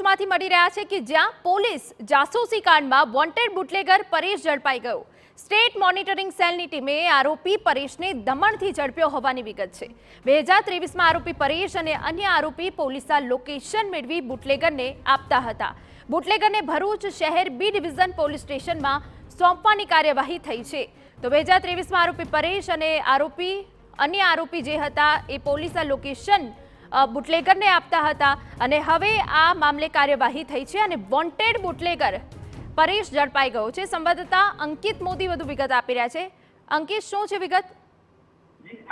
વિગતોમાંથી મળી રહ્યા છે કે જ્યાં પોલીસ જાસૂસી કાંડમાં વોન્ટેડ બુટલેગર પરેશ ઝડપાઈ ગયો। સ્ટેટ મોનિટરિંગ સેલની ટીમે આરોપી પરેશને દમણથી ઝડપ્યો હોવાની વિગત છે। 2023માં આરોપી પરેશ અને અન્ય આરોપી પોલીસના લોકેશન મેળવી બુટલેગરને આપતા હતા। બુટલેગરને ભરૂચ શહેર બી ડિવિઝન પોલીસ સ્ટેશનમાં સોંપવાની કાર્યવાહી થઈ છે। તો 2023માં આરોપી પરેશ અને અન્ય આરોપી જે હતા એ પોલીસના લોકેશન બુટલેગરને આપતા હતા અને હવે આ મામલે કાર્યવાહી થઈ છે અને વોન્ટેડ બુટલેગર પરેશ ઝડપાઈ ગયો છે। સંવાદદાતા અંકિત મોદી વધુ વિગત આપી રહ્યા છે। અંકિત, શું છે વિગત?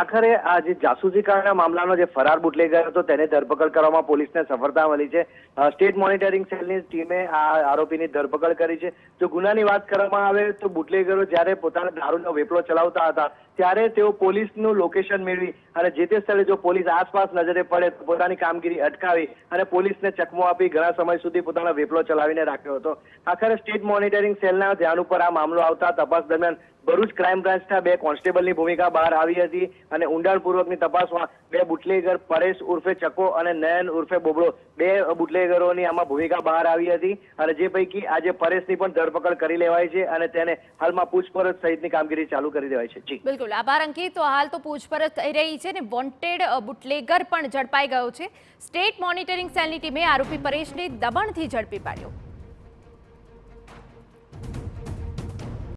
આખરે આ જે જાસૂસી કાંડના મામલાનો જે ફરાર બુટલેગર હતો તેને ધરપકડ કરવામાં પોલીસને સફળતા મળી છે। સ્ટેટ મોનિટરિંગ સેલની ટીમે આ આરોપીની ધરપકડ કરી છે। જો ગુનાની વાત કરવામાં આવે તો બુટલેગરો જ્યારે પોતાના દારૂનો વેપલો ચલાવતા હતા ત્યારે તેઓ પોલીસનું લોકેશન મેળવી અને જે તે સ્થળે જો પોલીસ આસપાસ નજરે પડે તો પોતાની કામગીરી અટકાવી અને પોલીસને ચકમો આપી ઘણા સમય સુધી પોતાનો વેપલો ચલાવીને રાખ્યો હતો। આખરે સ્ટેટ મોનિટરિંગ સેલના ધ્યાન ઉપર આ મામલો આવતા તપાસ દરમિયાન ભરૂચ ક્રાઇમ બ્રાન્ચના 2 કોન્સ્ટેબલની ભૂમિકા બહાર આવી હતી અને ઊંડાણપૂર્વકની તપાસમાં 2 બુટલેગર પરેશ ઉર્ફે ચકો અને નયન ઉર્ફે બોબડો 2 બુટલેગરોની આમાં ભૂમિકા બહાર આવી હતી અને જે પૈકી આજે પરેશની પણ ધરપકડ કરી લેવાઈ છે અને તેને હાલમાં પૂછપરછ સહિતની કામગીરી ચાલુ કરી દેવાઈ છે। જી બિલકુલ, આભાર અંકિત। તો હાલ તો પૂછપરછ થઈ રહી છે ને વોન્ટેડ બુટલેગર પણ ઝડપાઈ ગયો છે। સ્ટેટ મોનિટરિંગ સેલની ટીમે આરોપી પરેશને દમણથી ઝડપી પાડ્યો।